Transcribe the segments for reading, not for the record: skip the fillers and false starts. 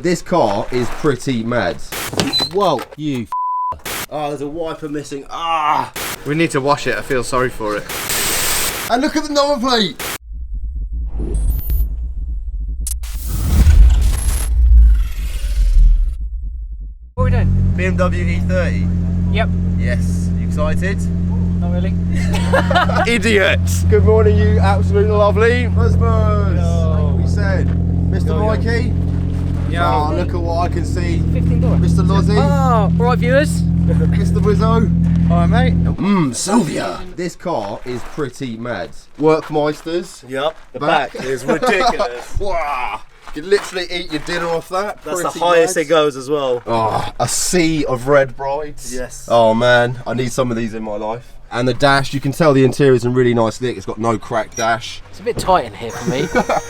This car is pretty mad. Whoa, you Oh, there's a wiper missing. Ah! We need to wash it, I feel sorry for it. And look at the number plate! What are we doing? Bmw E30. Yep. Yes. You excited? Not really. Idiots! Good morning, you absolutely lovely husbands. No. We said, Mr. Mikey. Yeah. Oh, look at what I can see. $15. Mr. Lozzie. Oh, right, viewers. Mr. Wizzo. All right, mate. Sylvia. This car is pretty mad. Workmeisters. Yep, the Back. back is ridiculous. Wow. You literally eat your dinner off that. That's the Pretty highest mad. it goes as well. Oh, a sea of red brides. Yes. Oh man, I need some of these in my life. And the dash, you can tell the interior is in really nice nick. It's got no cracked dash. It's a bit tight in here for me.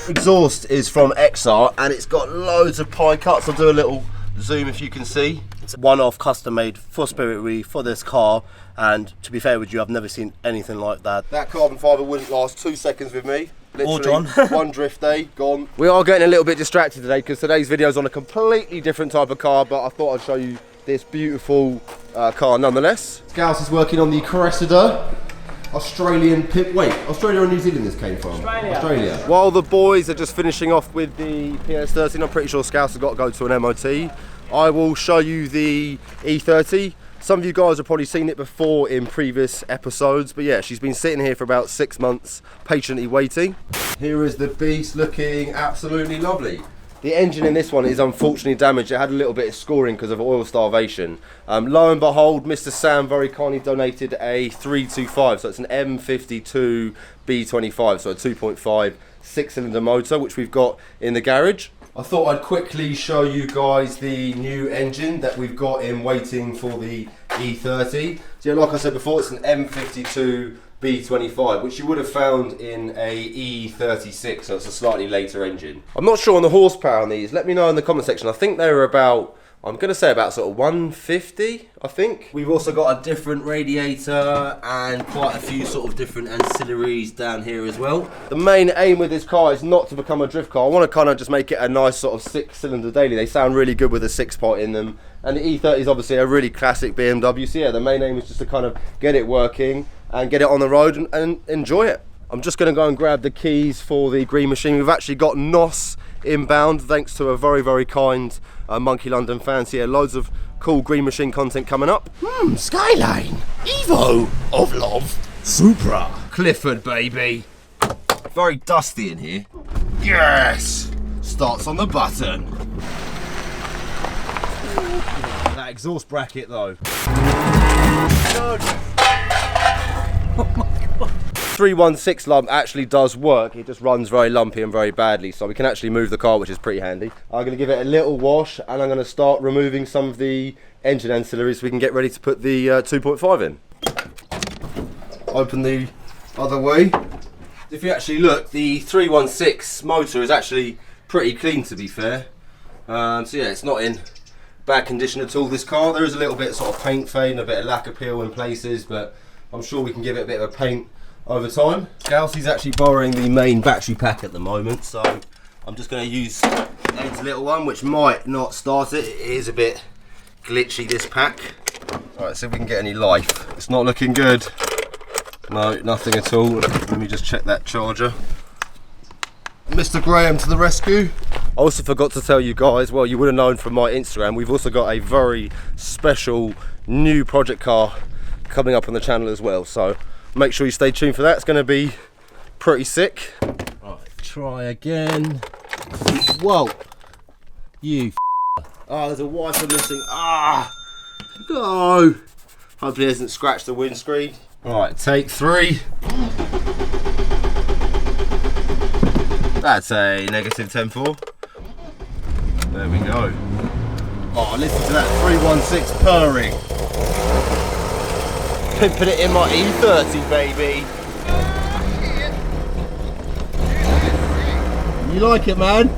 Exhaust is from XR and it's got loads of pie cuts. I'll do a little zoom if you can see. It's a one-off custom-made for Spirit Re for this car, and to be fair with you, I've never seen anything like that. That carbon fibre wouldn't last 2 seconds with me. All Literally, gone. one drift day, gone. We are getting a little bit distracted today because today's video is on a completely different type of car, but I thought I'd show you this beautiful car nonetheless. Scouse is working on the Cressida. Australian Australia or New Zealand this came from? Australia. While the boys are just finishing off with the PS13, I'm pretty sure Scouse has got to go to an MOT. I will show you the E30. Some of you guys have probably seen it before in previous episodes, but yeah, she's been sitting here for about 6 months, patiently waiting. Here is the beast, looking absolutely lovely. The engine in this one is unfortunately damaged. It had a little bit of scoring because of oil starvation. Lo and behold, Mr. Sam very kindly donated a 325, so it's an M52 B25, so a 2.5 6-cylinder motor, which we've got in the garage. I thought I'd quickly show you guys the new engine that we've got in waiting for the E30. So yeah, like I said before, it's an M52 B25, which you would have found in a E36, so it's a slightly later engine. I'm not sure on the horsepower on these. Let me know in the comment section. I think they were about, I'm going to say about sort of 150, I think. We've also got a different radiator and quite a few sort of different ancillaries down here as well. The main aim with this car is not to become a drift car. I want to kind of just make it a nice sort of 6-cylinder daily. They sound really good with a 6-pot in them. And the E30 is obviously a really classic BMW. So yeah, the main aim is just to kind of get it working and get it on the road and enjoy it. I'm just going to go and grab the keys for the green machine. We've actually got NOS inbound thanks to a very, very kind Monky London fan. So yeah, loads of cool green machine content coming up. Skyline, Evo of love, Supra, Clifford baby. Very dusty in here. Yes, starts on the button. That exhaust bracket though. Oh my God. 316 lump actually does work. It just runs very lumpy and very badly, so we can actually move the car, which is pretty handy. I'm going to give it a little wash and I'm going to start removing some of the engine ancillaries so we can get ready to put the 2.5 in. Open the other way. If you actually look, the 316 motor is actually pretty clean, to be fair. So yeah, it's not in bad condition at all, this car. There is a little bit of sort of paint fade and a bit of lack appeal in places, but I'm sure we can give it a bit of a paint over time. Scousey's actually borrowing the main battery pack at the moment, so I'm just going to use Ed's little one, which might not start it. It is a bit glitchy, this pack. Alright, see if we can get any life. It's not looking good. No, nothing at all. Let me just check that charger. Mr. Graham to the rescue. I also forgot to tell you guys, well, you would have known from my Instagram, we've also got a very special new project car coming up on the channel as well, so make sure you stay tuned for that. It's going to be pretty sick. Right, try again. Whoa, you oh, there's a wiper missing. Ah, no. Hopefully it hasn't scratched the windscreen. Right, take 3. That's a negative 10.4. There we go. Oh, listen to that 316 purring. Pimping it in my E30, baby. You like it, man?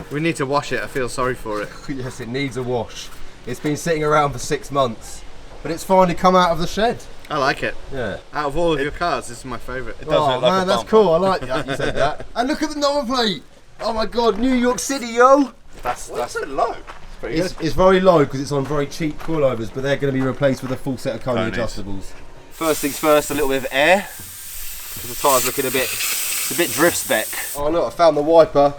We need to wash it, I feel sorry for it. Yes, it needs a wash. It's been sitting around for 6 months, but it's finally come out of the shed. I like it. Yeah. Out of all of your cars, this is my favourite. Oh man, that's cool. I like that you said that. And look at the number plate. Oh my god, New York City, yo! That's so low. Pretty good. It's very low because it's on very cheap coilovers, but they're going to be replaced with a full set of Coney adjustables. First things first, a little bit of air. Because the tyre's looking a bit drift spec. Oh look, I found the wiper.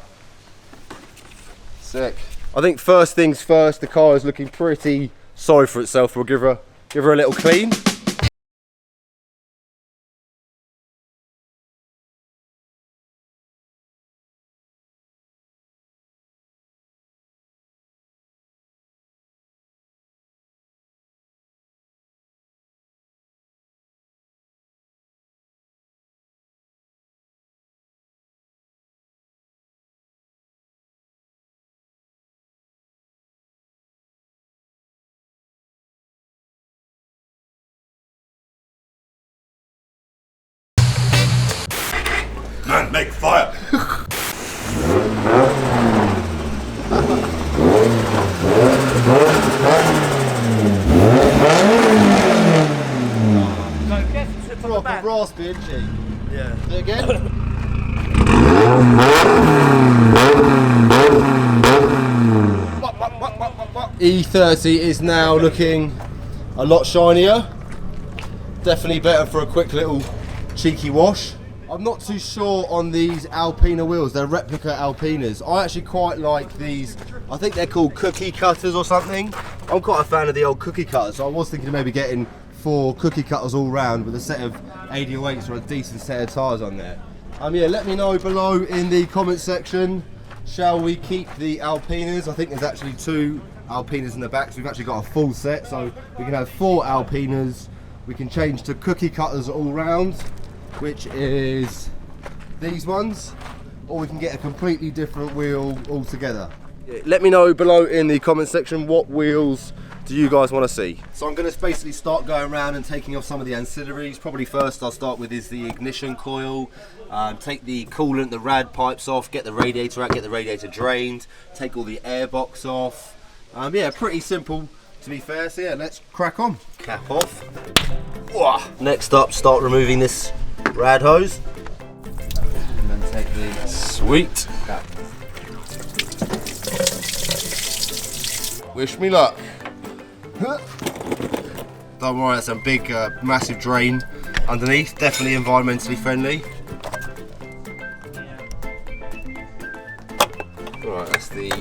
Sick. I think first things first, the car is looking pretty sorry for itself. We'll give her a little clean. Man, make fire! Proper raspy, isn't she? Yeah. Do it again. E30 is now looking a lot shinier. Definitely better for a quick little cheeky wash. I'm not too sure on these Alpina wheels. They're replica Alpinas. I actually quite like these. I think they're called cookie cutters or something. I'm quite a fan of the old cookie cutters, so I was thinking of maybe getting 4 cookie cutters all round with a set of 8008s or a decent set of tyres on there. Yeah, let me know below in the comment section. Shall we keep the Alpinas? I think there's actually 2 Alpinas in the back, so we've actually got a full set. So we can have 4 Alpinas. We can change to cookie cutters all round, which is these ones, or we can get a completely different wheel altogether. Let me know below in the comment section what wheels do you guys want to see. So I'm going to basically start going around and taking off some of the ancillaries. Probably first I'll start with is the ignition coil, take the coolant, the rad pipes off, get the radiator out, get the radiator drained, take all the air box off. Yeah, pretty simple to be fair. So yeah, let's crack on. Cap off. Next up, start removing this rad hose. And then take the Sweet. cap. Wish me luck. Don't worry, that's a big, massive drain underneath. Definitely environmentally friendly. Alright, that's the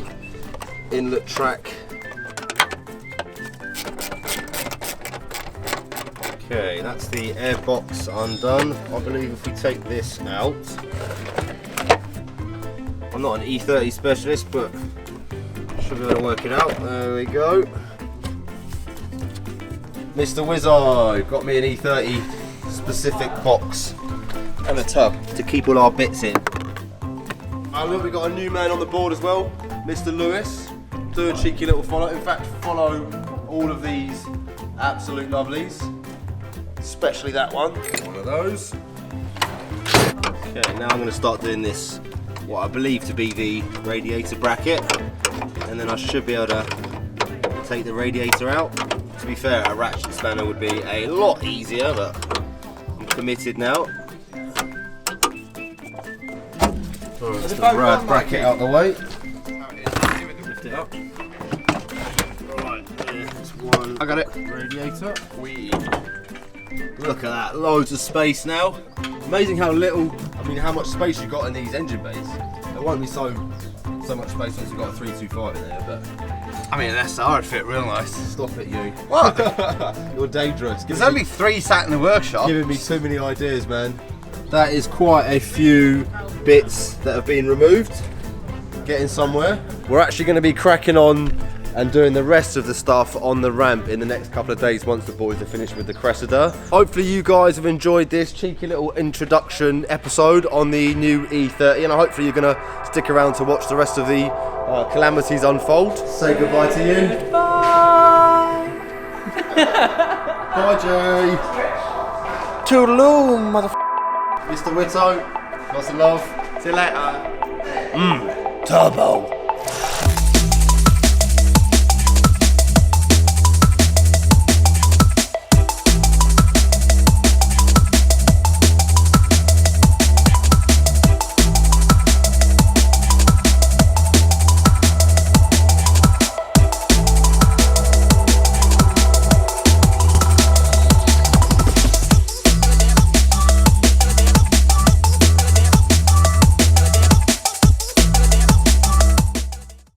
inlet track. Okay, that's the air box undone. I believe if we take this out, I'm not an E30 specialist, but should be able to work it out. There we go. Mr. Wizzo got me an E30 specific box and a tub to keep all our bits in. Look, we got a new man on the board as well, Mr. Lewis. Do a cheeky little follow. In fact, follow all of these absolute lovelies, especially that one of those. Okay, now I'm going to start doing this, what I believe to be the radiator bracket, and then I should be able to take the radiator out. To be fair, a ratchet spanner would be a lot easier, but I'm committed now. Alright, let's get the rad bracket out the way. Lift it up. Right, there's one. I got it. Radiator. Look at that, loads of space now. Amazing how little, how much space you've got in these engine bays. There won't be so much space once you've got a 325 in there, but An SR would fit real nice. stop it, you. What? You're dangerous. There's only 3 sat in the workshop. Giving me too many ideas, man. That is quite a few bits that have been removed. Getting somewhere. We're actually going to be cracking on and doing the rest of the stuff on the ramp in the next couple of days once the boys are finished with the Cressida. Hopefully you guys have enjoyed this cheeky little introduction episode on the new E30, and hopefully you're going to stick around to watch the rest of the calamities unfold. Say goodbye to you. Bye. Bye, Jay. Toodaloo, mother. Mr. Witto, lots of love. See you later. Turbo.